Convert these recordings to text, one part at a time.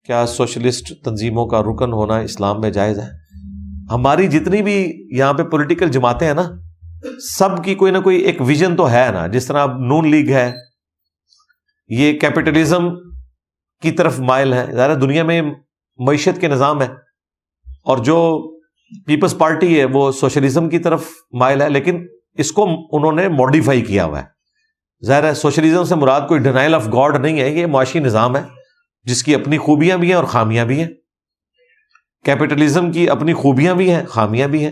کیا سوشلسٹ تنظیموں کا رکن ہونا اسلام میں جائز ہے؟ ہماری جتنی بھی یہاں پہ پولیٹیکل جماعتیں ہیں نا، سب کی کوئی نہ کوئی ایک ویژن تو ہے نا. جس طرح نون لیگ ہے، یہ کیپٹلزم کی طرف مائل ہے. ظاہر دنیا میں معیشت کے نظام ہے، اور جو پیپلز پارٹی ہے وہ سوشلزم کی طرف مائل ہے، لیکن اس کو انہوں نے ماڈیفائی کیا ہوا ہے. ظاہر ہے سوشلزم سے مراد کوئی ڈینائل آف گاڈ نہیں ہے، یہ معاشی نظام ہے جس کی اپنی خوبیاں بھی ہیں اور خامیاں بھی ہیں. کیپٹلزم کی اپنی خوبیاں بھی ہیں، خامیاں بھی ہیں.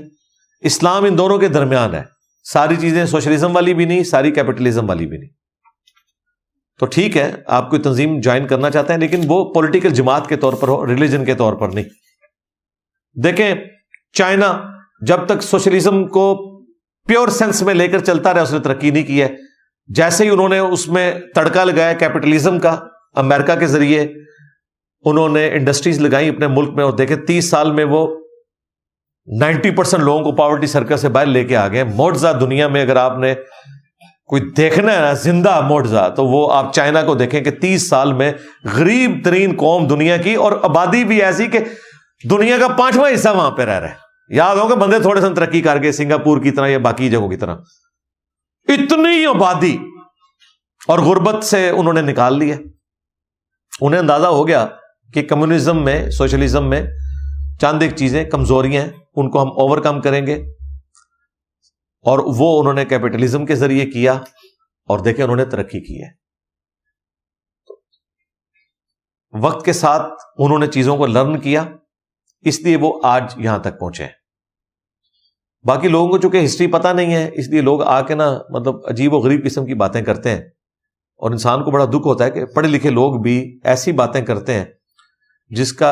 اسلام ان دونوں کے درمیان ہے. ساری چیزیں سوشلزم والی بھی نہیں، ساری کیپٹلزم والی بھی نہیں. تو ٹھیک ہے، آپ کوئی تنظیم جوائن کرنا چاہتے ہیں، لیکن وہ پولیٹیکل جماعت کے طور پر ہو، ریلیجن کے طور پر نہیں. دیکھیں چائنا جب تک سوشلزم کو پیور سینس میں لے کر چلتا رہا، اس نے ترقی نہیں کی ہے. جیسے ہی انہوں نے اس میں تڑکا لگایا کیپٹلزم کا، امریکہ کے ذریعے انہوں نے انڈسٹریز لگائی اپنے ملک میں، اور دیکھیں 30 سال میں وہ 90% لوگوں کو پاورٹی سرکل سے باہر لے کے آ گئے. معجزہ دنیا میں اگر آپ نے کوئی دیکھنا ہے نا زندہ معجزہ، تو وہ آپ چائنا کو دیکھیں کہ 30 سال میں غریب ترین قوم دنیا کی، اور آبادی بھی ایسی کہ دنیا کا 5واں حصہ وہاں پہ رہ رہا ہے. یاد ہوگا بندے تھوڑے سے ترقی کر گئے سنگاپور کی طرح یا باقی جگہوں کی طرح. اتنی آبادی اور غربت سے انہوں نے نکال لیا. انہیں اندازہ ہو گیا کہ کمیونزم میں، سوشلزم میں چند ایک چیزیں کمزوریاں ہیں، ان کو ہم اوور کم کریں گے، اور وہ انہوں نے کیپٹلزم کے ذریعے کیا، اور دیکھیں انہوں نے ترقی کی ہے. وقت کے ساتھ انہوں نے چیزوں کو لرن کیا، اس لیے وہ آج یہاں تک پہنچے ہیں. باقی لوگوں کو چونکہ ہسٹری پتہ نہیں ہے، اس لیے لوگ آ کے نا مطلب عجیب و غریب قسم کی باتیں کرتے ہیں، اور انسان کو بڑا دکھ ہوتا ہے کہ پڑھے لکھے لوگ بھی ایسی باتیں کرتے ہیں جس کا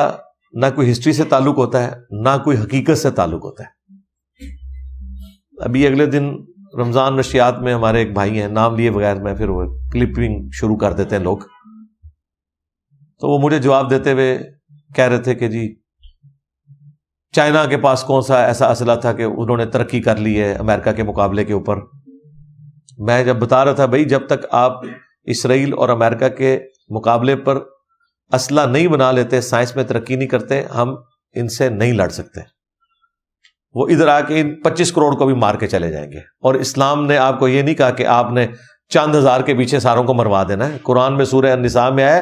نہ کوئی ہسٹری سے تعلق ہوتا ہے، نہ کوئی حقیقت سے تعلق ہوتا ہے. ابھی اگلے دن رمضان نشریات میں ہمارے ایک بھائی ہیں، نام لیے بغیر میں پھر وہ کلپنگ شروع کر دیتے ہیں لوگ، تو وہ مجھے جواب دیتے ہوئے کہہ رہے تھے کہ جی چائنا کے پاس کون سا ایسا اسلحہ تھا کہ انہوں نے ترقی کر لی ہے امریکہ کے مقابلے کے اوپر. میں جب بتا رہا تھا بھائی جب تک آپ اسرائیل اور امریکہ کے مقابلے پر اسلحہ نہیں بنا لیتے، سائنس میں ترقی نہیں کرتے، ہم ان سے نہیں لڑ سکتے. وہ ادھر آ کے ان 25 کروڑ کو بھی مار کے چلے جائیں گے. اور اسلام نے آپ کو یہ نہیں کہا کہ آپ نے چند ہزار کے پیچھے ساروں کو مروا دینا ہے. قرآن میں سورہ النساء میں ہے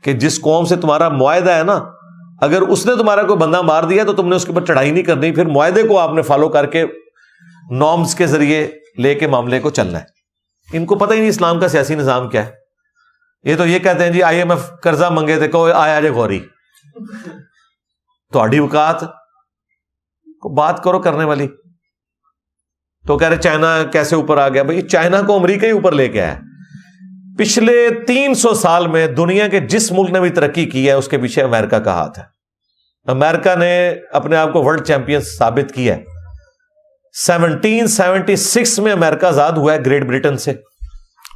کہ جس قوم سے تمہارا معاہدہ ہے نا، اگر اس نے تمہارا کوئی بندہ مار دیا تو تم نے اس کے اوپر چڑھائی نہیں کرنی، پھر معاہدے کو آپ نے فالو کر کے نارمز کے ذریعے لے کے معاملے کو چلنا ہے. ان کو پتہ ہی نہیں اسلام کا سیاسی نظام کیا ہے. یہ تو یہ کہتے ہیں جی IMF قرضہ منگے تھے کو آیا جے غوری. تو اڈی اوقات کو بات کرو کرنے والی. تو کہہ رہے چائنا کیسے اوپر آ گیا؟ بھائی چائنا کو امریکہ ہی اوپر لے کے آیا. پچھلے 300 سال میں دنیا کے جس ملک نے بھی ترقی کی ہے اس کے پیچھے امریکہ کا ہاتھ ہے. امریکہ نے اپنے آپ کو ورلڈ چیمپئن ثابت کیا ہے. 1776 میں امریکہ آزاد ہوا ہے گریٹ برٹن سے،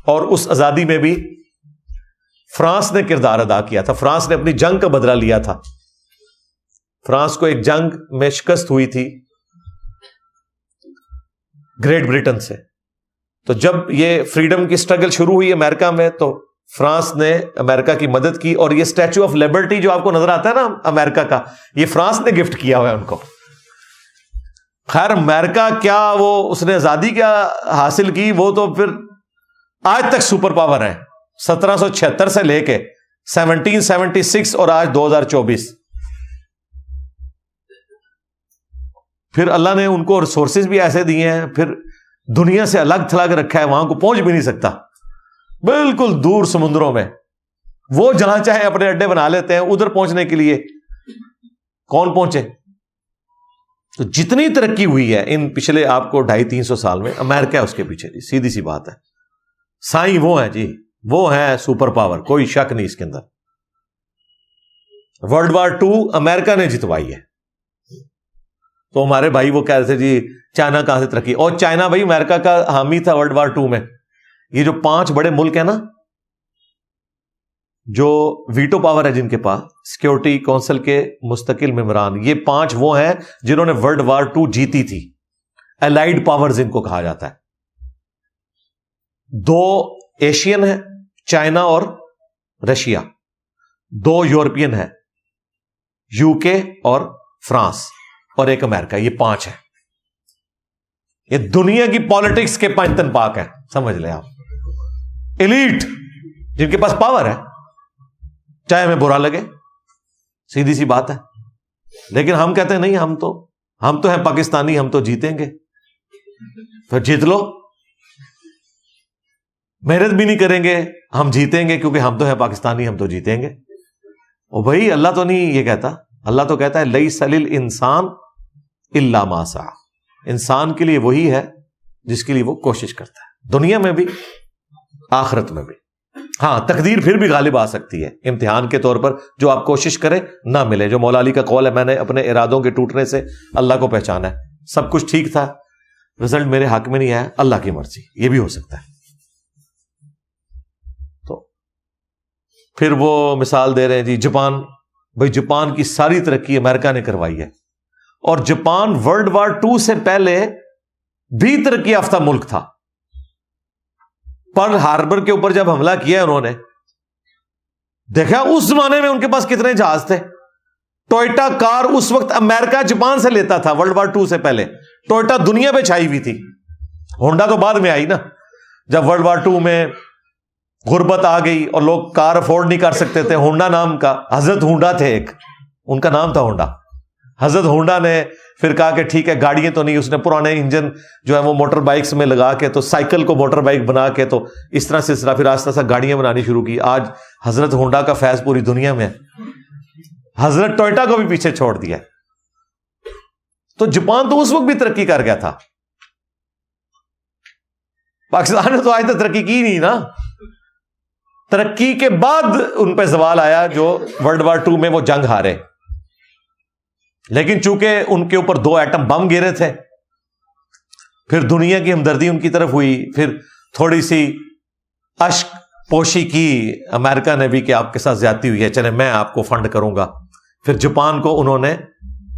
اور اس آزادی میں بھی فرانس نے کردار ادا کیا تھا. فرانس نے اپنی جنگ کا بدلہ لیا تھا. فرانس کو ایک جنگ میں شکست ہوئی تھی گریٹ برٹن سے. تو جب یہ فریڈم کی سٹرگل شروع ہوئی امریکہ میں تو فرانس نے امریکہ کی مدد کی، اور یہ اسٹیچو آف لبرٹی جو آپ کو نظر آتا ہے نا امریکہ کا، یہ فرانس نے گفٹ کیا ہوا ہے ان کو. خیر امریکہ کیا وہ اس نے آزادی کیا حاصل کی، وہ تو پھر آج تک سپر پاور ہے. 1776 سے لے کے 1776 اور آج 2024. پھر اللہ نے ان کو ریسورسز بھی ایسے دیے ہیں، پھر دنیا سے الگ تھلگ رکھا ہے، وہاں کو پہنچ بھی نہیں سکتا، بالکل دور سمندروں میں. وہ جہاں چاہے اپنے اڈے بنا لیتے ہیں، ادھر پہنچنے کے لیے کون پہنچے؟ تو جتنی ترقی ہوئی ہے ان پچھلے آپ کو 250-300 سال میں، امریکہ اس کے پیچھے. جی سیدھی سی بات ہے. سائیں وہ ہیں جی، وہ ہیں سپر پاور، کوئی شک نہیں اس کے اندر. ورلڈ وار 2 امریکہ نے جتوائی ہے. تو ہمارے بھائی وہ کہہ رہے تھے جی چائنا کہاں سے ترقی، اور چائنا بھائی امریکہ کا حامی تھا ورلڈ وار 2 میں. یہ جو 5 بڑے ملک ہیں نا جو ویٹو پاور ہے جن کے پاس، سیکورٹی کونسل کے مستقل ممبران، یہ 5 وہ ہیں جنہوں نے ورلڈ وار 2 جیتی تھی. الائیڈ پاورز ان کو کہا جاتا ہے. 2 ایشین ہیں، چائنا اور رشیا. 2 یورپین ہیں، یو کے اور فرانس اور ایک امریکہ، یہ 5 ہیں. یہ دنیا کی پالیٹکس کے 5 تن پاک ہیں، سمجھ لیں آپ. ایلیٹ جن کے پاس پاور ہے، چاہے ہمیں برا لگے، سیدھی سی بات ہے. لیکن ہم کہتے ہیں نہیں، ہم تو ہیں پاکستانی، ہم تو جیتیں گے. پھر جیت لو، محنت بھی نہیں کریں گے، ہم جیتیں گے کیونکہ ہم تو ہیں پاکستانی، ہم تو جیتیں گے. او بھائی، اللہ تو نہیں یہ کہتا. اللہ تو کہتا ہے لیس للانسان الا ما سعی. انسان کے لیے وہی ہے جس کے لیے وہ کوشش کرتا ہے، دنیا میں بھی آخرت میں بھی. ہاں، تقدیر پھر بھی غالب آ سکتی ہے امتحان کے طور پر، جو آپ کوشش کریں نہ ملے. جو مولا علی کا قول ہے، میں نے اپنے ارادوں کے ٹوٹنے سے اللہ کو پہچانا ہے. سب کچھ ٹھیک تھا، رزلٹ میرے حق میں نہیں آیا، اللہ کی مرضی. یہ بھی ہو سکتا ہے. تو پھر وہ مثال دے رہے ہیں جی جاپان. بھائی جاپان کی ساری ترقی امریکہ نے کروائی ہے، اور جاپان ورلڈ وار 2 سے پہلے بھی ترقی یافتہ ملک تھا. پرل ہاربر کے اوپر جب حملہ کیا انہوں نے، دیکھا اس زمانے میں ان کے پاس کتنے جہاز تھے. ٹوئٹا کار اس وقت امریکہ جاپان سے لیتا تھا ورلڈ وار 2 سے پہلے. ٹوئٹا دنیا پہ چھائی ہوئی تھی. ہونڈا تو بعد میں آئی نا، جب ورلڈ وار 2 میں غربت آ گئی اور لوگ کار افورڈ نہیں کر سکتے تھے. ہونڈا نام کا حضرت ہونڈا تھے، ایک ان کا نام تھا ہونڈا. حضرت ہونڈا نے پھر کہا کہ ٹھیک ہے، گاڑیاں تو نہیں، اس نے پرانے انجن جو ہے وہ موٹر بائکس میں لگا کے، تو سائیکل کو موٹر بائک بنا کے، تو اس طرح سلسلہ پھر آہستہ آہستہ گاڑیاں بنانی شروع کی. آج حضرت ہونڈا کا فیض پوری دنیا میں ہے. حضرت ٹوئٹا کو بھی پیچھے چھوڑ دیا. تو جاپان تو اس وقت بھی ترقی کر گیا تھا. پاکستان نے تو آج تک ترقی کی نہیں نا. ترقی کے بعد ان پہ زوال آیا جو ورلڈ وار 2 میں وہ جنگ ہارے. لیکن چونکہ ان کے اوپر 2 ایٹم بم گرے تھے، پھر دنیا کی ہمدردی ان کی طرف ہوئی. پھر تھوڑی سی اشک پوشی کی امریکہ نے بھی کہ آپ کے ساتھ زیادتی ہوئی ہے، چلے میں آپ کو فنڈ کروں گا. پھر جاپان کو انہوں نے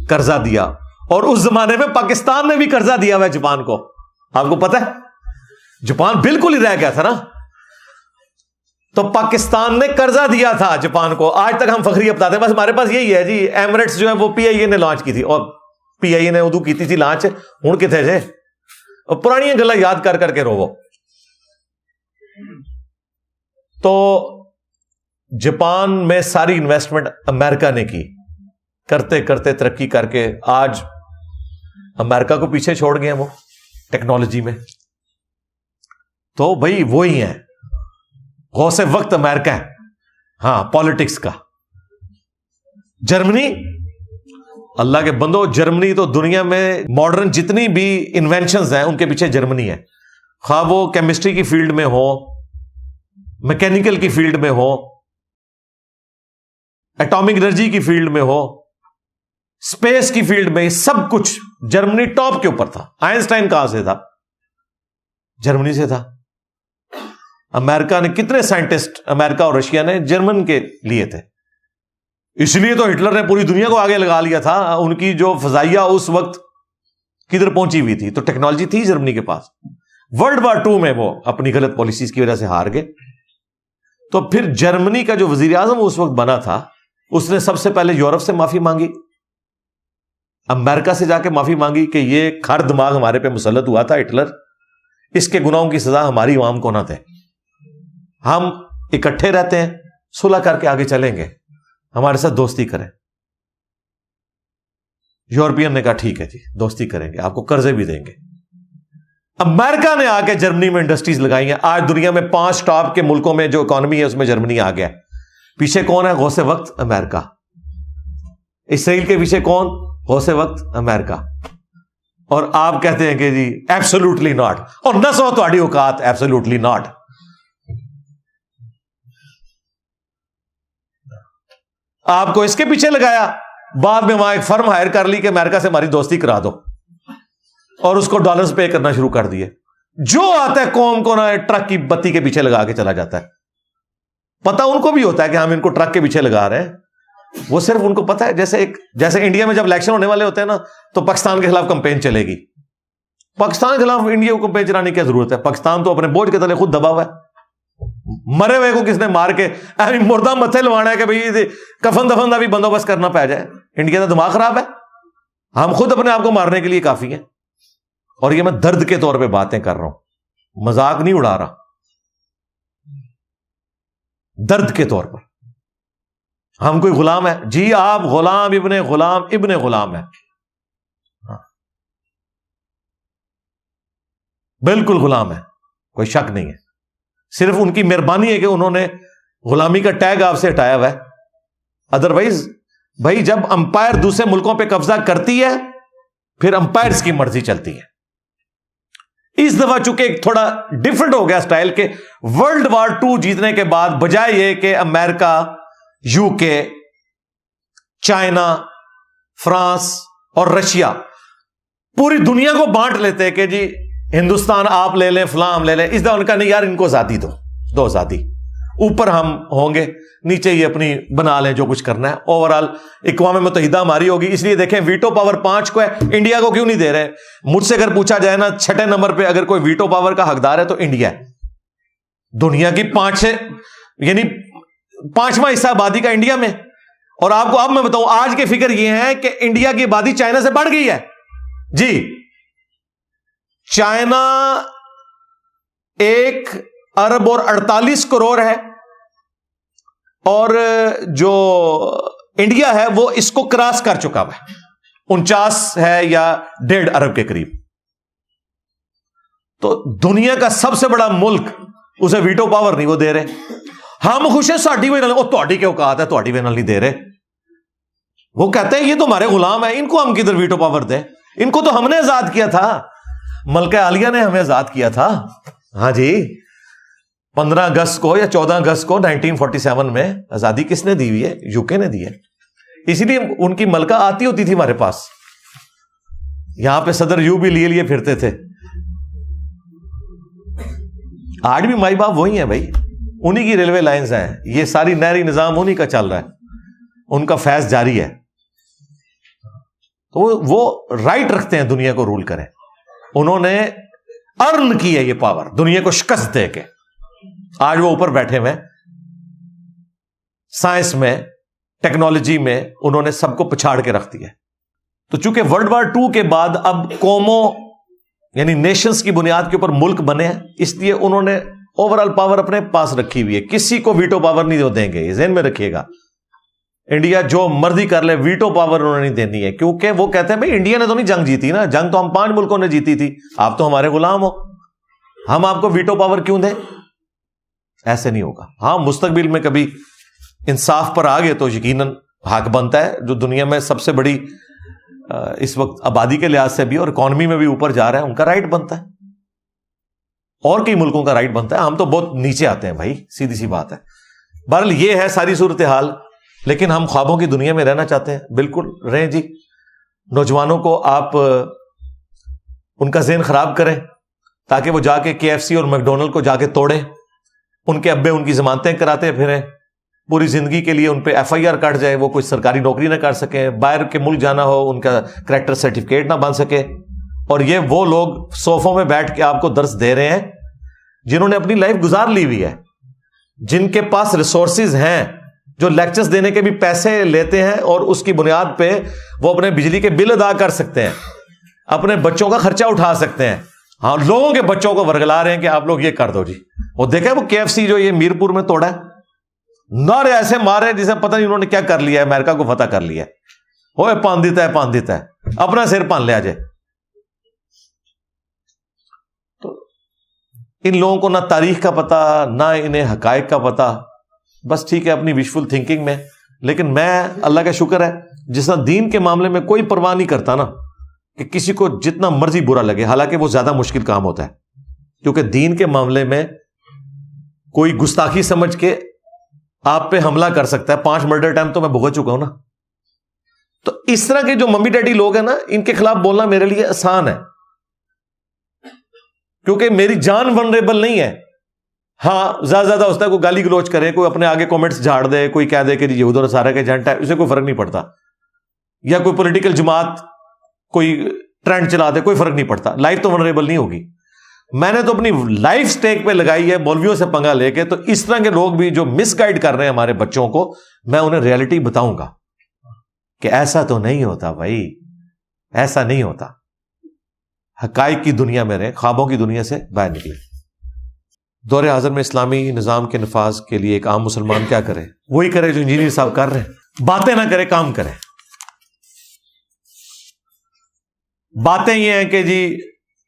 قرضہ دیا، اور اس زمانے میں پاکستان نے بھی قرضہ دیا ہوا ہے جاپان کو. آپ کو پتہ ہے جاپان بالکل ہی رہ گیا تھا نا، تو پاکستان نے قرضہ دیا تھا جاپان کو. آج تک ہم فخری بتاتے ہیں، بس ہمارے پاس یہی ہے جی. ایمریٹس جو ہے وہ پی آئی اے نے لانچ کی تھی، اور پی آئی اے نے ادو کی تھی لانچ. ہوں کتنے جے اور پرانی گلا یاد کر کر کے روو. تو جاپان میں ساری انویسٹمنٹ امریکہ نے کی، کرتے کرتے ترقی کر کے آج امریکہ کو پیچھے چھوڑ گئے ہیں وہ ٹیکنالوجی میں. تو بھائی وہی ہیں غوث وقت امریکہ ہے. ہاں، پالیٹکس کا. جرمنی، اللہ کے بندو، جرمنی تو دنیا میں ماڈرن جتنی بھی انوینشنز ہیں ان کے پیچھے جرمنی ہے. خواہ وہ کیمسٹری کی فیلڈ میں ہو، میکینیکل کی فیلڈ میں ہو، ایٹامک انرجی کی فیلڈ میں ہو، اسپیس کی فیلڈ میں، سب کچھ جرمنی ٹاپ کے اوپر تھا. آئنسٹائن کہاں سے تھا؟ جرمنی سے تھا. امریکہ نے کتنے سائنٹسٹ، امریکہ اور رشیا نے جرمن کے لیے تھے. اس لیے تو ہٹلر نے پوری دنیا کو آگے لگا لیا تھا. ان کی جو فضائیہ اس وقت کدھر پہنچی ہوئی تھی، تو ٹیکنالوجی تھی جرمنی کے پاس. ورلڈ وار 2 میں وہ اپنی غلط پالیسیز کی وجہ سے ہار گئے. تو پھر جرمنی کا جو وزیر اعظم اس وقت بنا تھا، اس نے سب سے پہلے یورپ سے معافی مانگی، امریکہ سے جا کے معافی مانگی کہ یہ کھر دماغ ہمارے پہ مسلط ہوا تھا ہٹلر، اس کے گناہوں کی سزا ہماری عوام کو نہ دے. ہم اکٹھے رہتے ہیں، صلح کر کے آگے چلیں گے، ہمارے ساتھ دوستی کریں. یورپین نے کہا ٹھیک ہے جی، دوستی کریں گے، آپ کو قرضے بھی دیں گے. امریکہ نے آ کے جرمنی میں انڈسٹریز لگائی ہیں. آج دنیا میں 5 ٹاپ کے ملکوں میں جو اکانومی ہے اس میں جرمنی آ گیا. پیچھے کون ہے؟ غوث وقت امریکہ. اسرائیل کے پیچھے کون؟ غوث وقت امریکہ. اور آپ کہتے ہیں کہ جی ایبسولوٹلی ناٹ، اور نہ سو تہاڈی اوقات، ایبسولوٹلی ناٹ. آپ کو اس کے پیچھے لگایا، بعد میں وہاں ایک فرم ہائر کر لی کہ امریکہ سے ہماری دوستی کرا دو، اور اس کو ڈالرز پے کرنا شروع کر دیے. جو آتا ہے قوم کو نا ٹرک کی بتی کے پیچھے لگا کے چلا جاتا ہے. پتہ ان کو بھی ہوتا ہے کہ ہم ان کو ٹرک کے پیچھے لگا رہے ہیں. وہ صرف ان کو پتہ ہے، جیسے انڈیا میں جب الیکشن ہونے والے ہوتے ہیں نا، تو پاکستان کے خلاف کمپین چلے گی. پاکستان کے خلاف انڈیا کو کمپین چلانے کی ضرورت ہے؟ پاکستان تو اپنے بوجھ کے تلے خود دبا ہوا ہے. مرے ہوئے کو کس نے مار کے مردہ متھے لوانا ہے کہ بھئی کفن دفن کا بھی بندوبست کرنا پہ جائے؟ انڈیا کا دماغ خراب ہے؟ ہم خود اپنے آپ کو مارنے کے لیے کافی ہیں. اور یہ میں درد کے طور پہ باتیں کر رہا ہوں, مذاق نہیں اڑا رہا, درد کے طور پر. ہم کوئی غلام ہے؟ جی آپ غلام ابن غلام ہے, بالکل غلام ہے, کوئی شک نہیں ہے. صرف ان کی مہربانی ہے کہ انہوں نے غلامی کا ٹیگ آپ سے ہٹایا ہوا ہے. ادروائز بھائی جب امپائر دوسرے ملکوں پہ قبضہ کرتی ہے پھر امپائرز کی مرضی چلتی ہے. اس دفعہ چونکہ ایک تھوڑا ڈفرنٹ ہو گیا سٹائل کے ورلڈ وار 2 جیتنے کے بعد بجائے یہ کہ امریکہ, یو کے, چائنا, فرانس اور رشیا پوری دنیا کو بانٹ لیتے کہ جی ہندوستان آپ لے لیں, فلاں ہم لے لیں, اس دفعہ ان کا نہیں یار, ان کو آزادی دو آزادی, اوپر ہم ہوں گے, نیچے یہ اپنی بنا لیں جو کچھ کرنا ہے. اوورال اقوام متحدہ ہماری ہوگی. اس لیے دیکھیں ویٹو پاور 5 کو ہے, انڈیا کو کیوں نہیں دے رہے؟ مجھ سے اگر پوچھا جائے نا 6 نمبر پہ اگر کوئی ویٹو پاور کا حقدار ہے تو انڈیا ہے. دنیا کی 5واں حصہ آبادی کا انڈیا میں. اور آپ کو اب میں بتاؤں آج کی فکر یہ ہے کہ انڈیا کی آبادی چائنا سے بڑھ گئی ہے. جی چائنا 1 ارب اور 48 کروڑ ہے اور جو انڈیا ہے وہ اس کو کراس کر چکا ہے, 49 ہے یا 1.5 ارب کے قریب. تو دنیا کا سب سے بڑا ملک اسے ویٹو پاور نہیں وہ دے رہے. ہم خوش ہیں ساڈی وجہ وہ تہاڈی کیا اوقات ہے, تہاڈی وجہ نہیں دے رہے. وہ کہتے ہیں یہ تو ہمارے غلام ہیں, ان کو ہم کدھر ویٹو پاور دیں, ان کو تو ہم نے آزاد کیا تھا, ملکہ عالیہ نے ہمیں آزاد کیا تھا. ہاں جی 15 اگست کو یا 14 اگست کو 1947 میں آزادی کس نے دی ہوئی ہے؟ یو کے نے دی ہے. اسی لیے ان کی ملکہ آتی ہوتی تھی ہمارے پاس, یہاں پہ صدر یو بھی لیے پھرتے تھے. آج بھی مائی باپ وہی ہیں بھائی, انہی کی ریلوے لائنز ہیں, یہ ساری نہری نظام انہی کا چل رہا ہے, ان کا فیض جاری ہے. تو وہ رائٹ رکھتے ہیں دنیا کو رول کریں. انہوں نے ارن کی ہے یہ پاور دنیا کو شکست دے کے. آج وہ اوپر بیٹھے ہوئے, سائنس میں, ٹیکنالوجی میں انہوں نے سب کو پچھاڑ کے رکھ دیا. تو چونکہ ورلڈ وار 2 کے بعد اب قوموں یعنی نیشنز کی بنیاد کے اوپر ملک بنے ہیں, اس لیے انہوں نے اوور آل پاور اپنے پاس رکھی ہوئی ہے. کسی کو ویٹو پاور نہیں دیں گے, یہ ذہن میں رکھیے گا. انڈیا جو مرضی کر لے, ویٹو پاور انہوں نے نہیں دینی ہے, کیونکہ وہ کہتے ہیں بھائی انڈیا نے تو نہیں جنگ جیتی نا, جنگ تو ہم 5 ملکوں نے جیتی تھی, آپ تو ہمارے غلام ہو, ہم آپ کو ویٹو پاور کیوں دیں؟ ایسے نہیں ہوگا. ہاں مستقبل میں کبھی انصاف پر آ گئے تو یقیناً حق بنتا ہے, جو دنیا میں سب سے بڑی اس وقت آبادی کے لحاظ سے بھی اور اکانومی میں بھی اوپر جا رہا ہے, ان کا رائٹ بنتا ہے, اور کئی ملکوں کا رائٹ بنتا ہے. ہم تو بہت نیچے آتے ہیں بھائی, سیدھی سی بات ہے. بہرحال یہ ہے ساری صورتحال, لیکن ہم خوابوں کی دنیا میں رہنا چاہتے ہیں. بالکل رہیں جی. نوجوانوں کو آپ ان کا ذہن خراب کریں تاکہ وہ جا کے KFC اور میکڈونلڈ کو جا کے توڑیں, ان کے ابے ان کی ضمانتیں کراتے پھریں, پوری زندگی کے لیے ان پہ FIR کٹ جائے, وہ کوئی سرکاری نوکری نہ کر سکیں, باہر کے ملک جانا ہو ان کا کریکٹر سرٹیفکیٹ نہ بن سکے. اور یہ وہ لوگ صوفوں میں بیٹھ کے آپ کو درس دے رہے ہیں جنہوں نے اپنی لائف گزار لی ہوئی ہے, جن کے پاس ریسورسز ہیں, جو لیکچرز دینے کے بھی پیسے لیتے ہیں اور اس کی بنیاد پہ وہ اپنے بجلی کے بل ادا کر سکتے ہیں, اپنے بچوں کا خرچہ اٹھا سکتے ہیں. ہاں لوگوں کے بچوں کو ورگلا رہے ہیں کہ آپ لوگ یہ کر دو جی. وہ دیکھیں وہ KFC جو یہ میرپور میں توڑا ہے, نعرے ایسے مارے جسے پتہ نہیں انہوں نے کیا کر لیا ہے, امریکہ کو فتح کر لیا ہے. وہ پان دیتا ہے, اپنا سر پان لیا جائے. تو ان لوگوں کو نہ تاریخ کا پتہ, نہ انہیں حقائق کا پتہ, بس ٹھیک ہے اپنی وشفل تھنکنگ میں. لیکن میں اللہ کا شکر ہے جس طرح دین کے معاملے میں کوئی پرواہ نہیں کرتا نا کہ کسی کو جتنا مرضی برا لگے, حالانکہ وہ زیادہ مشکل کام ہوتا ہے, کیونکہ دین کے معاملے میں کوئی گستاخی سمجھ کے آپ پہ حملہ کر سکتا ہے. 5 مرڈر ٹائم تو میں بھگت چکا ہوں نا. تو اس طرح کے جو ممی ڈیڈی لوگ ہیں نا, ان کے خلاف بولنا میرے لیے آسان ہے, کیونکہ میری جان ولنریبل نہیں ہے. ہاں زیادہ ہوتا ہے کوئی گالی گلوچ کرے, کوئی اپنے آگے کومنٹس جھاڑ دے, کوئی کہہ دے کہ یہود اور نصارہ کے ایجنٹ ہے, اسے کوئی فرق نہیں پڑتا. یا کوئی پولیٹیکل جماعت کوئی ٹرینڈ چلا دے, کوئی فرق نہیں پڑتا. لائف تو ولنریبل نہیں ہوگی. میں نے تو اپنی لائف سٹیک پہ لگائی ہے مولویوں سے پنگا لے کے. تو اس طرح کے لوگ بھی جو مس گائیڈ کر رہے ہیں ہمارے بچوں کو, میں انہیں ریئلٹی بتاؤں گا. کہ ایسا تو نہیں ہوتا بھائی، ایسا نہیں ہوتا. حقائق کی دنیا میں رہے، خوابوں کی دنیا سے باہر نکلے. دور حاضر میں اسلامی نظام کے نفاذ کے لیے ایک عام مسلمان کیا کرے؟ وہی کرے جو انجینئر صاحب کر رہے ہیں. باتیں نہ کرے، کام کرے. باتیں یہ ہیں کہ جی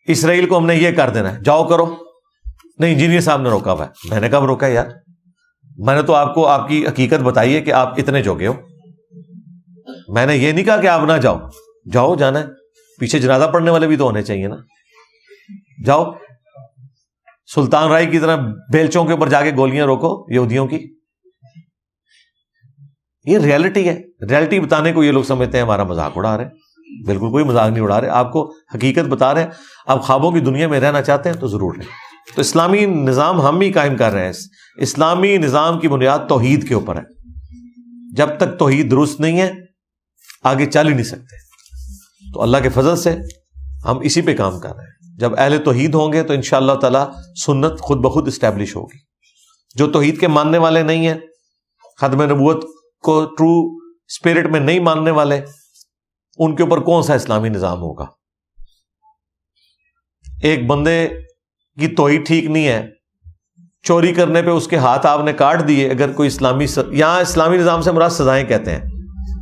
اسرائیل کو ہم نے یہ کر دینا ہے، جاؤ کرو. نہیں، انجینئر صاحب نے روکا ہوا ہے. میں نے کب روکا یار؟ میں نے تو آپ کو آپ کی حقیقت بتائی ہے کہ آپ اتنے جوگے ہو. میں نے یہ نہیں کہا کہ آپ نہ جاؤ. جاؤ، جانا ہے. پیچھے جنازہ پڑھنے والے بھی تو ہونے چاہیے نا. جاؤ، سلطان رائی کی طرح بیلچوں کے اوپر جا کے گولیاں روکو یہودیوں کی. یہ ریالٹی ہے. ریالٹی بتانے کو یہ لوگ سمجھتے ہیں ہمارا مذاق اڑا رہے ہیں. بالکل کوئی مذاق نہیں اڑا رہے، آپ کو حقیقت بتا رہے ہیں. آپ خوابوں کی دنیا میں رہنا چاہتے ہیں تو ضرور رہیں. تو اسلامی نظام ہم ہی قائم کر رہے ہیں. اسلامی نظام کی بنیاد توحید کے اوپر ہے. جب تک توحید درست نہیں ہے آگے چل ہی نہیں سکتے. تو اللہ کے فضل سے ہم اسی پہ کام کر رہے ہیں. جب اہل توحید ہوں گے تو انشاءاللہ تعالی سنت خود بخود اسٹیبلش ہوگی. جو توحید کے ماننے والے نہیں ہیں، ختم نبوت کو ٹرو اسپرٹ میں نہیں ماننے والے، ان کے اوپر کون سا اسلامی نظام ہوگا؟ ایک بندے کی توحید ٹھیک نہیں ہے، چوری کرنے پہ اس کے ہاتھ آپ نے کاٹ دیے. اگر کوئی یہاں اسلامی نظام سے مراد سزائیں کہتے ہیں.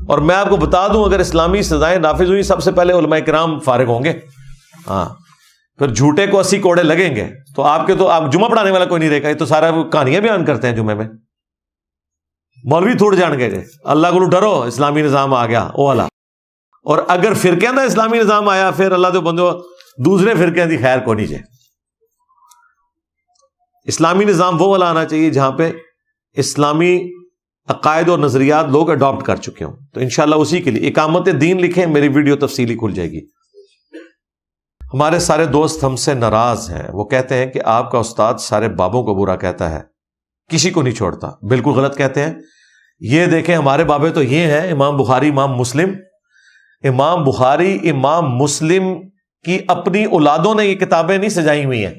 اور میں آپ کو بتا دوں، اگر اسلامی سزائیں نافذ ہوئی سب سے پہلے علماء کرام فارغ ہوں گے. ہاں، پھر جھوٹے کو 80 کوڑے لگیں گے تو آپ جمعہ پڑھانے والا کوئی نہیں رہے گا. یہ تو سارا کہانیاں بیان کرتے ہیں جمعے میں. مولوی تھوڑ جان گے اللہ کو ڈرو، اسلامی نظام آ گیا او اللہ. اور اگر فرقے دا اسلامی نظام آیا پھر اللہ تو بندو دوسرے فرقے دی خیر کو نہیں جائے. اسلامی نظام وہ والا آنا چاہیے جہاں پہ اسلامی عقائد اور نظریات لوگ اڈاپٹ کر چکے ہوں. تو انشاءاللہ اسی کے لیے اقامت دین لکھیں، میری ویڈیو تفصیلی کھل جائے گی. ہمارے سارے دوست ہم سے ناراض ہیں. وہ کہتے ہیں کہ آپ کا استاد سارے بابوں کو برا کہتا ہے، کسی کو نہیں چھوڑتا. بالکل غلط کہتے ہیں. یہ دیکھیں ہمارے بابے تو یہ ہیں، امام بخاری، امام مسلم. امام بخاری، امام مسلم کی اپنی اولادوں نے یہ کتابیں نہیں سجائی ہوئی ہیں.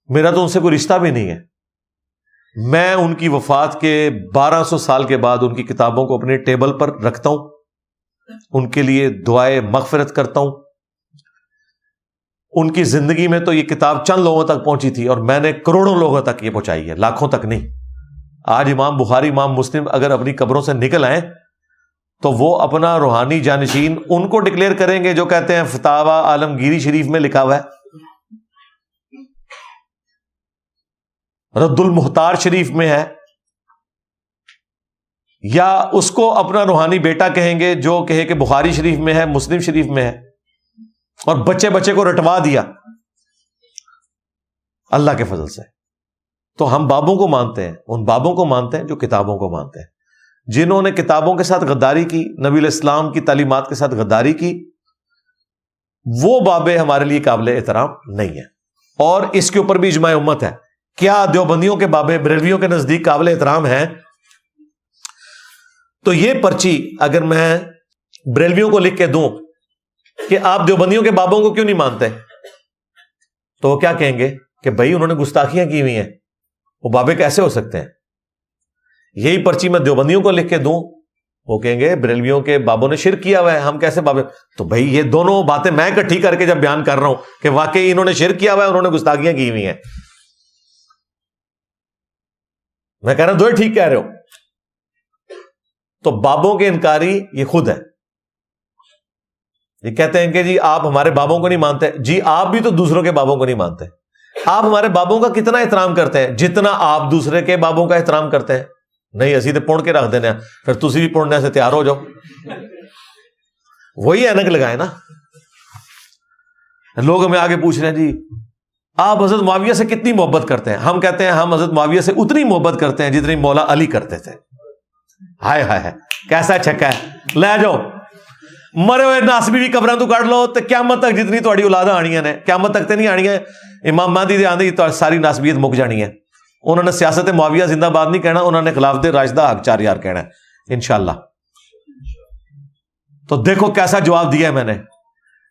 میرا تو ان سے کوئی رشتہ بھی نہیں ہے. میں ان کی وفات کے 1200 سال کے بعد ان کی کتابوں کو اپنے ٹیبل پر رکھتا ہوں، ان کے لیے دعائے مغفرت کرتا ہوں. ان کی زندگی میں تو یہ کتاب چند لوگوں تک پہنچی تھی اور میں نے کروڑوں لوگوں تک یہ پہنچائی ہے، لاکھوں تک نہیں. آج امام بخاری، امام مسلم اگر اپنی قبروں سے نکل آئیں تو وہ اپنا روحانی جانشین ان کو ڈکلیئر کریں گے جو کہتے ہیں فتاوی عالمگیری شریف میں لکھا ہوا ہے، رد المختار شریف میں ہے، یا اس کو اپنا روحانی بیٹا کہیں گے جو کہے کہ بخاری شریف میں ہے، مسلم شریف میں ہے، اور بچے بچے کو رٹوا دیا اللہ کے فضل سے. تو ہم بابوں کو مانتے ہیں، ان بابوں کو مانتے ہیں جو کتابوں کو مانتے ہیں. جنہوں نے کتابوں کے ساتھ غداری کی، نبی علیہ السلام کی تعلیمات کے ساتھ غداری کی، وہ بابے ہمارے لیے قابل احترام نہیں ہیں. اور اس کے اوپر بھی اجماع امت ہے. کیا دیوبندیوں کے بابے بریلویوں کے نزدیک قابل احترام ہیں؟ تو یہ پرچی اگر میں بریلویوں کو لکھ کے دوں کہ آپ دیوبندیوں کے بابوں کو کیوں نہیں مانتے، تو وہ کیا کہیں گے کہ بھائی انہوں نے گستاخیاں کی ہوئی ہیں، وہ بابے کیسے ہو سکتے ہیں. یہی پرچی میں دیوبندیوں کو لکھ کے دوں، وہ کہیں گے بریلویوں کے بابوں نے شرک کیا ہوا ہے، ہم کیسے بابے. تو بھائی یہ دونوں باتیں میں اکٹھی کر کے جب بیان کر رہا ہوں کہ واقعی انہوں نے شرک کیا ہوا ہے، انہوں نے گستاخیاں کی ہوئی ہیں، میں کہہ رہا ہوں دو ٹھیک کہہ رہے ہو. تو بابوں کے انکاری یہ خود ہے. یہ کہتے ہیں کہ جی آپ ہمارے بابوں کو نہیں مانتے. جی آپ بھی تو دوسروں کے بابوں کو نہیں مانتے. آپ ہمارے بابوں کا کتنا احترام کرتے ہیں جتنا آپ دوسرے کے بابوں کا احترام کرتے ہیں. نہیں اسی تو پڑھ کے رکھ دینا، پھر تسی بھی پڑھنے سے تیار ہو جاؤ. وہی اینک لگائے نا. لوگ ہمیں آگے پوچھ رہے ہیں جی آپ حضرت معاویہ سے کتنی محبت کرتے ہیں. ہم کہتے ہیں ہم حضرت معاویہ سے اتنی محبت کرتے ہیں جتنی مولا علی کرتے تھے. ہائے ہائے کیسا چھکا ہے. لے جاؤ مرے ہوئے ناسبی بھی قبراں تو کٹ لو تو قیامت تک جتنی تہاڈی اولاداں آنیاں نے، قیامت تک تے نہیں آنیاں. امام مہدی دے آندے ساری ناسبیت مک جانی ہے. انہوں نے سیاست معاویہ زندہ باد نہیں کہنا، انہوں نے خلافت راشدہ حق 4 یار کہنا ہے انشاءاللہ. تو دیکھو کیسا جواب دیا ہے میں نے.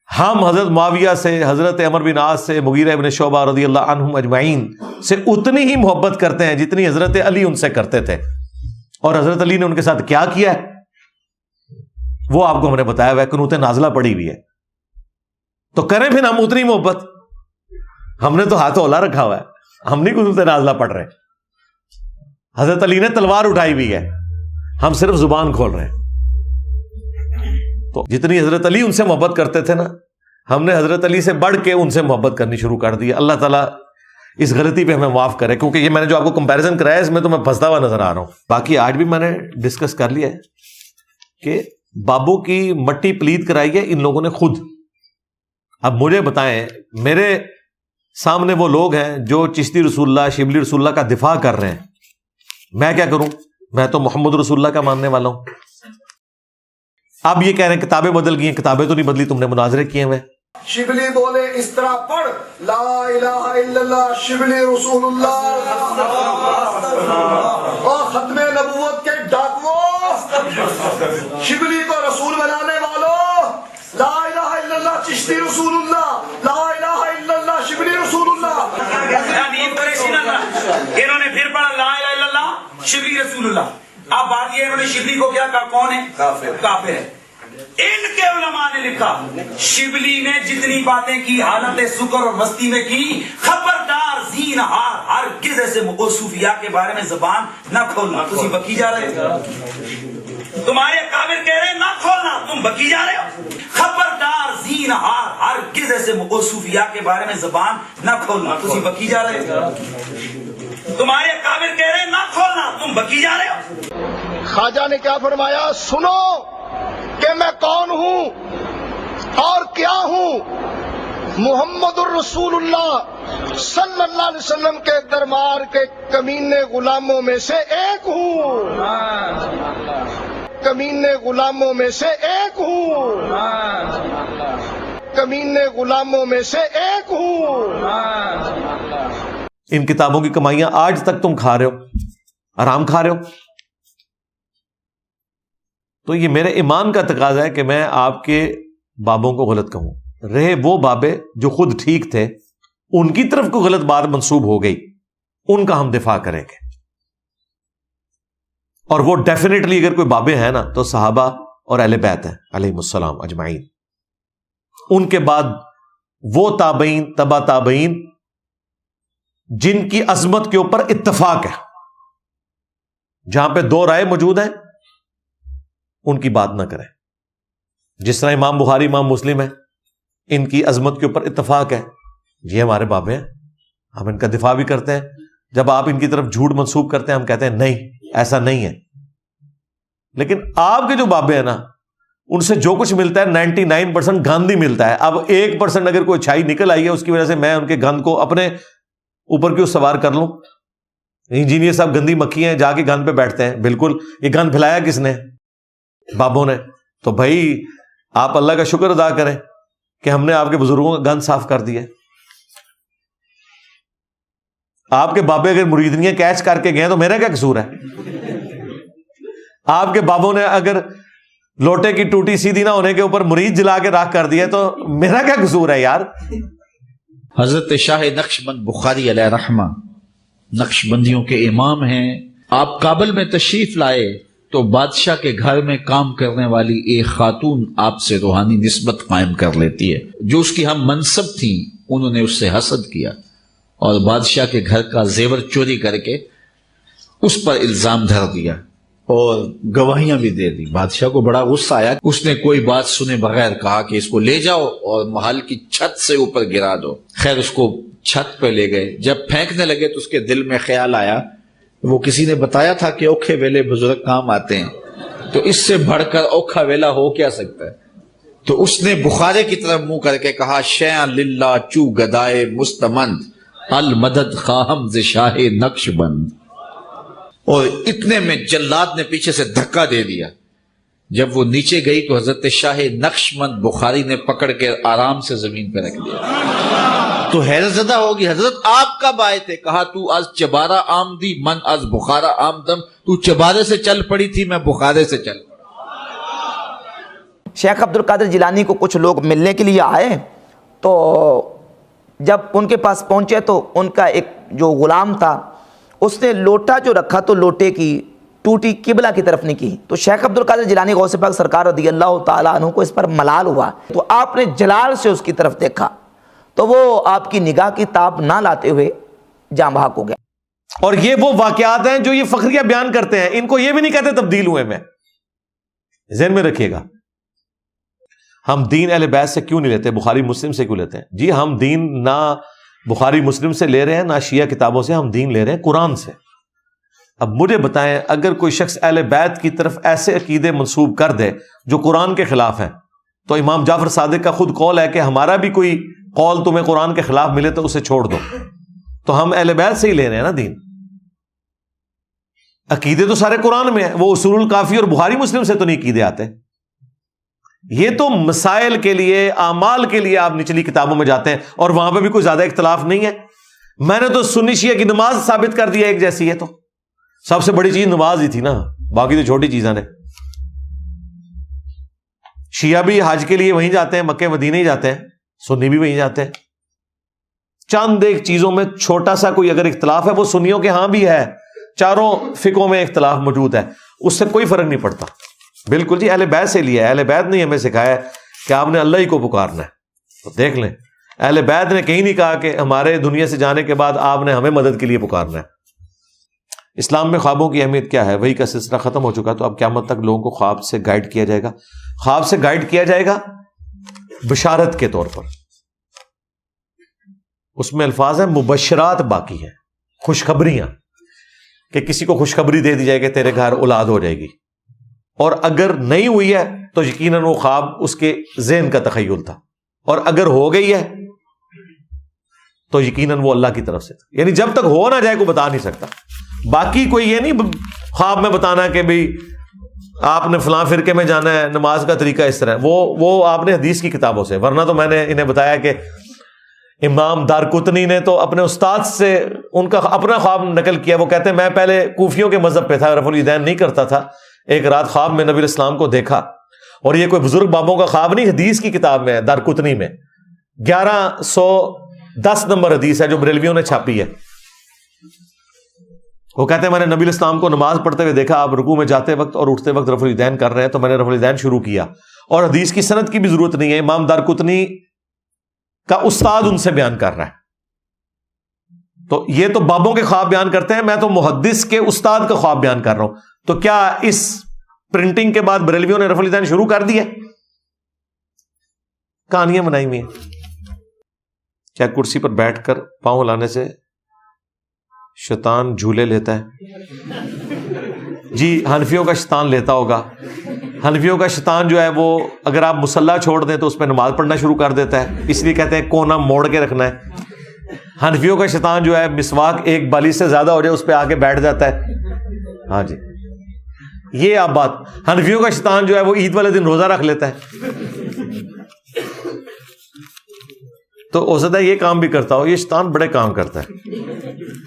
ہم حضرت معاویہ سے، حضرت عمر بن عاص سے، مغیرہ ابن شعبہ رضی اللہ عنہم اجمعین سے اتنی ہی محبت کرتے ہیں جتنی حضرت علی ان سے کرتے تھے. اور حضرت علی نے ان کے ساتھ کیا کیا ہے وہ آپ کو ہم نے بتایا ہوا ہے، قنوت نازلہ پڑی ہوئی ہے. تو کریں پھر ہم اتنی محبت. ہم نے تو ہاتھ اولا رکھا ہوا ہے، ہم نہیں قنوت نازلہ پڑھ رہے. حضرت علی نے تلوار اٹھائی ہوئی ہے، ہم صرف زبان کھول رہے ہیں. تو جتنی حضرت علی ان سے محبت کرتے تھے نا، ہم نے حضرت علی سے بڑھ کے ان سے محبت کرنی شروع کر دی. اللہ تعالیٰ اس غلطی پہ ہمیں معاف کرے، کیونکہ یہ میں نے جو آپ کو کمپیریزن کرایا اس میں تو میں پھنستا ہوا نظر آ رہا ہوں. باقی آج بھی میں نے ڈسکس کر لیا ہے کہ بابوں کی مٹی پلید کرائی ہے ان لوگوں نے خود. اب مجھے بتائیں، میرے سامنے وہ لوگ ہیں جو چشتی رسول اللہ، شبلی رسول اللہ کا دفاع کر رہے ہیں، میں کیا کروں؟ میں تو محمد رسول اللہ کا ماننے والا ہوں. اب یہ کہہ رہے ہیں کتابیں بدل گئی ہیں. کتابیں تو نہیں بدلی، تم نے مناظرے کیے ہوئے. شبلی بولے اس طرح پڑھ، لا الہ الا اللہ شبلی رسول اللہ. اور ختم نبوت کے ڈاکوؤں، شبلی کو رسول بنانے والوں، لا الہ الا اللہ چشتی رسول اللہ، لا الہ الا اللہ شبلی رسول اللہ. انہوں نے پھر پڑھا لا الہ الا اللہ شبلی رسول اللہ. اب بات یہ، انہوں نے شبلی کو کیا کہا؟ کون ہے؟ کافر ہے. ان کے علماء نے لکھا شبلی نے جتنی باتیں کی حالت سکر اور مستی میں کی، خبردار زینہار ہرگز ایسے صوفیاء کے بارے میں زبان نہ کھولنا. تم بکی جا رہے ہو، تمہارے کافر کہہ رہے ہیں نہ کھولنا، تم بکی جا رہے ہو. خبردار زینہار ہرگز ایسے صوفیاء کے بارے میں زبان نہ کھولنا. تم بکی جا رہے ہو، تمہارے کافر کہہ رہے ہیں نہ کھولنا، تم بکی جا رہے ہو. خواجہ نے کیا فرمایا؟ سنو کہ میں کون ہوں اور کیا ہوں. محمد الرسول اللہ صلی اللہ علیہ وسلم کے دربار کے کمینے غلاموں میں سے ایک ہوں، کمینے غلاموں میں سے ایک ہوں، کمینے غلاموں میں سے ایک ہوں. ان کتابوں کی کمائیاں آج تک تم کھا رہے ہو، آرام کھا رہے ہو. تو یہ میرے ایمان کا تقاضا ہے کہ میں آپ کے بابوں کو غلط کہوں. رہے وہ بابے جو خود ٹھیک تھے، ان کی طرف کو غلط بات منسوب ہو گئی، ان کا ہم دفاع کریں گے. اور وہ ڈیفینیٹلی اگر کوئی بابے ہیں نا تو صحابہ اور اہل بیت ہیں علیہم السلام اجمعین. ان کے بعد وہ تابعین، تبع تابعین جن کی عظمت کے اوپر اتفاق ہے، جہاں پہ دو رائے موجود ہیں ان کی بات نہ کریں. جس طرح امام بخاری، امام مسلم ہے، ان کی عظمت کے اوپر اتفاق ہے، یہ ہمارے بابے ہیں، ہم ان کا دفاع بھی کرتے ہیں. جب آپ ان کی طرف جھوٹ منسوب کرتے ہیں ہم کہتے ہیں نہیں ایسا نہیں ہے. لیکن آپ کے جو بابے ہیں نا، ان سے جو کچھ ملتا ہے 99% گند ہی ملتا ہے. اب 1% اگر کوئی اچھائی نکل آئی ہے اس کی وجہ سے میں ان کے گند کو اپنے اوپر کیوں سوار کر لوں؟ انجینئر صاحب گندی مکھی ہیں، جا کے گند پہ بیٹھتے ہیں. بالکل، یہ گند پھیلایا کس نے؟ بابوں نے. تو بھائی آپ اللہ کا شکر ادا کریں کہ ہم نے آپ کے بزرگوں کا گند صاف کر دیا. آپ کے بابے اگر مریدنیاں کیچ کر کے گئے تو میرا کیا قصور ہے؟ آپ کے بابوں نے اگر لوٹے کی ٹوٹی سیدھی نہ ہونے کے اوپر مرید جلا کے راکھ کر دیا تو میرا کیا قصور ہے یار؟ حضرت شاہ نقشبند بخاری علیہ رحمہ نقشبندیوں کے امام ہیں. آپ کابل میں تشریف لائے تو بادشاہ کے گھر میں کام کرنے والی ایک خاتون آپ سے روحانی نسبت قائم کر لیتی ہے. جو اس کی ہم منصب تھیں انہوں نے اس سے حسد کیا اور بادشاہ کے گھر کا زیور چوری کر کے اس پر الزام دھر دیا اور گواہیاں بھی دے دی. بادشاہ کو بڑا غصہ آیا. اس نے کوئی بات سنے بغیر کہا کہ اس کو لے جاؤ اور محل کی چھت سے اوپر گرا دو. خیر اس کو چھت پہ لے گئے. جب پھینکنے لگے تو اس کے دل میں خیال آیا، وہ کسی نے بتایا تھا کہ اوکھے ویلے بزرگ کام آتے ہیں، تو اس سے بڑھ کر اوکھا ویلا ہو کیا سکتا ہے. تو اس نے بخارے کی طرف منہ کر کے کہا، شیئا للہ چو گدائے مستمند المدد خواہم ز شاہ نقش بند. اور اتنے میں جلاد نے پیچھے سے دھکا دے دیا. جب وہ نیچے گئی تو حضرت شاہ نقشبند بخاری نے پکڑ کے آرام سے زمین پہ رکھ دیا. تو حیرت زدہ ہوگی، حضرت آپ کب آئے تھے؟ کہا تو از چبارہ آمدی من از بخارا آمدم. تو چبارے سے چل پڑی تھی، میں بخارے سے چل پڑا. شیخ عبد القادر جیلانی کو کچھ لوگ ملنے کے لیے آئے تو جب ان کے پاس پہنچے تو ان کا ایک جو غلام تھا اس نے لوٹا جو رکھا تو لوٹے کی ٹوٹی قبلہ کی طرف نہیں کی. تو شیخ عبد القادر جیلانی غوث پاک سرکار رضی اللہ تعالیٰ عنہ کو اس پر ملال ہوا, تو آپ نے جلال سے اس کی طرف دیکھا تو وہ آپ کی نگاہ کی تاب نہ لاتے ہوئے جاں بحق ہو گیا. اور یہ وہ واقعات ہیں جو یہ فخریہ بیان کرتے ہیں, ان کو یہ بھی نہیں کہتے تبدیل ہوئے. میں ذہن میں رکھیے گا, ہم دین اہل بیت سے کیوں نہیں لیتے, بخاری مسلم سے کیوں لیتے ہیں؟ جی ہم دین نہ بخاری مسلم سے لے رہے ہیں نہ شیعہ کتابوں سے, ہم دین لے رہے ہیں قرآن سے. اب مجھے بتائیں, اگر کوئی شخص اہل بیت کی طرف ایسے عقیدے منسوب کر دے جو قرآن کے خلاف ہیں, تو امام جعفر صادق کا خود قول ہے کہ ہمارا بھی کوئی قول تمہیں قرآن کے خلاف ملے تو اسے چھوڑ دو. تو ہم اہل بیت سے ہی لے رہے ہیں نا دین. عقیدے تو سارے قرآن میں ہیں, وہ اصول الکافی اور بخاری مسلم سے تو نہیں عقیدے آتے. یہ تو مسائل کے لیے, اعمال کے لیے آپ نچلی کتابوں میں جاتے ہیں اور وہاں پہ بھی کوئی زیادہ اختلاف نہیں ہے. میں نے تو سنی شیعہ کی نماز ثابت کر دیا ایک جیسی ہے, تو سب سے بڑی چیز نماز ہی تھی نا, باقی تو چھوٹی چیزیں نے. شیعہ بھی حج کے لیے وہیں جاتے ہیں, مکہ مدینہ ہی جاتے ہیں, سنی بھی وہیں جاتے ہیں. چند ایک چیزوں میں چھوٹا سا کوئی اگر اختلاف ہے وہ سنیوں کے ہاں بھی ہے, چاروں فقہوں میں اختلاف موجود ہے, اس سے کوئی فرق نہیں پڑتا. بالکل جی, اہل بیت سے لیا ہے. اہل بیت نے ہمیں سکھایا ہے کہ آپ نے اللہ ہی کو پکارنا ہے. تو دیکھ لیں, اہل بیت نے کہیں نہیں کہا کہ ہمارے دنیا سے جانے کے بعد آپ نے ہمیں مدد کے لیے پکارنا ہے. اسلام میں خوابوں کی اہمیت کیا ہے؟ وہی کا سلسلہ ختم ہو چکا, تو اب قیامت تک لوگوں کو خواب سے گائیڈ کیا جائے گا. خواب سے گائیڈ کیا جائے گا بشارت کے طور پر. اس میں الفاظ ہیں مبشرات, باقی ہیں خوشخبریاں, کہ کسی کو خوشخبری دے دی جائے کہ تیرے گھر اولاد ہو جائے گی, اور اگر نہیں ہوئی ہے تو یقیناً وہ خواب اس کے ذہن کا تخیل تھا, اور اگر ہو گئی ہے تو یقیناً وہ اللہ کی طرف سے تھا. یعنی جب تک ہو نہ جائے کوئی بتا نہیں سکتا. باقی کوئی یہ نہیں خواب میں بتانا کہ بھئی آپ نے فلاں فرقے میں جانا ہے, نماز کا طریقہ اس طرح, وہ آپ نے حدیث کی کتابوں سے. ورنہ تو میں نے انہیں بتایا کہ امام دارقطنی نے تو اپنے استاد سے ان کا اپنا خواب نقل کیا. وہ کہتے ہیں میں پہلے کوفیوں کے مذہب پہ تھا, رفع الیدین نہیں کرتا تھا. ایک رات خواب میں نبی علیہ السلام کو دیکھا, اور یہ کوئی بزرگ بابوں کا خواب نہیں, حدیث کی کتاب میں ہے دارقطنی میں, 1110 نمبر حدیث ہے جو بریلویوں نے چھاپی ہے. وہ کہتے ہیں میں نے نبی علیہ السلام کو نماز پڑھتے ہوئے دیکھا, آپ رکوع میں جاتے وقت اور اٹھتے وقت رفع الیدین کر رہے ہیں, تو میں نے رفع الیدین شروع کیا. اور حدیث کی سند کی بھی ضرورت نہیں ہے, امام دارقطنی کا استاد ان سے بیان کر رہا ہے. تو یہ تو بابوں کے خواب بیان کرتے ہیں, میں تو محدث کے استاد کا خواب بیان کر رہا ہوں. تو کیا اس پرنٹنگ کے بعد بریلویوں نے رفع الیدین شروع کر دیا؟ کہانیاں بنائی ہوئی ہیں. کیا کرسی پر بیٹھ کر پاؤں ہلانے سے شیطان جھولے لیتا ہے؟ جی حنفیوں کا شیطان لیتا ہوگا. حنفیوں کا شیطان جو ہے وہ اگر آپ مصلی چھوڑ دیں تو اس پہ نماز پڑھنا شروع کر دیتا ہے, اس لیے کہتے ہیں کونا موڑ کے رکھنا ہے. حنفیوں کا شیطان جو ہے مسواک ایک بالی سے زیادہ ہو جائے اس پہ آ کے بیٹھ جاتا ہے. ہاں جی, یہ آپ بات. حنفیوں کا شیطان جو ہے وہ عید والے دن روزہ رکھ لیتا ہے. تو ہو سکتا ہے یہ کام بھی کرتا ہو, یہ شیطان بڑے کام کرتا ہے.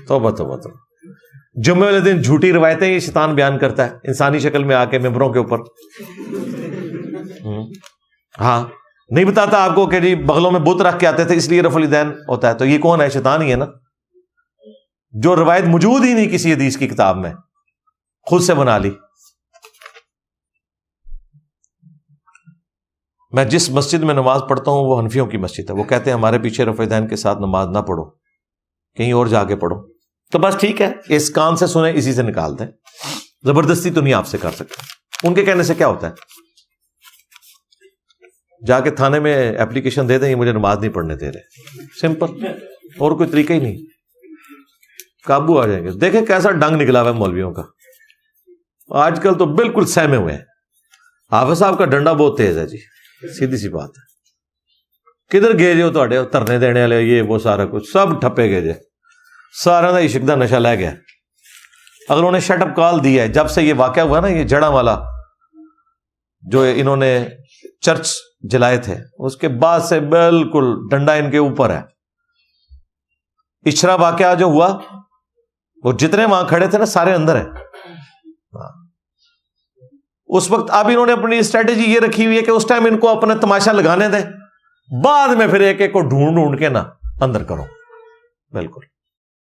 توبہ توبہ توبہ. جمعے والے دن جھوٹی روایتیں یہ شیطان بیان کرتا ہے انسانی شکل میں آ کے ممبروں کے اوپر. ہاں نہیں بتاتا آپ کو کہ جی بغلوں میں بت رکھ کے آتے تھے اس لیے رفع الیدین ہوتا ہے. تو یہ کون ہے؟ شیطان ہی ہے نا, جو روایت موجود ہی نہیں کسی حدیث کی کتاب میں, خود سے بنا لی. میں جس مسجد میں نماز پڑھتا ہوں وہ حنفیوں کی مسجد ہے. وہ کہتے ہیں ہمارے پیچھے رفع الیدین کے ساتھ نماز نہ پڑھو, کہیں اور جا کے پڑھو. تو بس ٹھیک ہے, اس کان سے سنیں اسی سے نکال دیں, زبردستی تو نہیں آپ سے کر سکتے. ان کے کہنے سے کیا ہوتا ہے؟ جا کے تھانے میں اپلیکیشن دے دیں یہ مجھے نماز نہیں پڑھنے دے رہے, سمپل, اور کوئی طریقہ ہی نہیں. قابو آ جائیں گے. دیکھیں کیسا ڈنگ نکلا ہوا ہے مولویوں کا آج کل, تو بالکل سہمے ہوئے ہیں. حافظ صاحب کا ڈنڈا بہت تیز ہے جی, سیدھی سی بات ہے. کدھر گئے جو تھوڑے ترنے دینے والے یہ وہ سارا کچھ سب ٹھپے گئے جے, سارا دا عشق دا نشہ لے گیا. اگر انہوں نے شٹ اپ کال دی ہے جب سے یہ واقعہ ہوا نا, یہ جڑا والا جو انہوں نے چرچ جلائے تھے, اس کے بعد سے بالکل ڈنڈا ان کے اوپر ہے. اچھرا واقعہ جو ہوا وہ جتنے وہاں کھڑے تھے نا سارے اندر ہیں. اس وقت اب انہوں نے اپنی اسٹریٹجی یہ رکھی ہوئی ہے کہ اس ٹائم ان کو اپنا تماشا لگانے دیں, بعد میں پھر ایک ایک کو ڈھونڈ کے نا اندر کرو. بالکل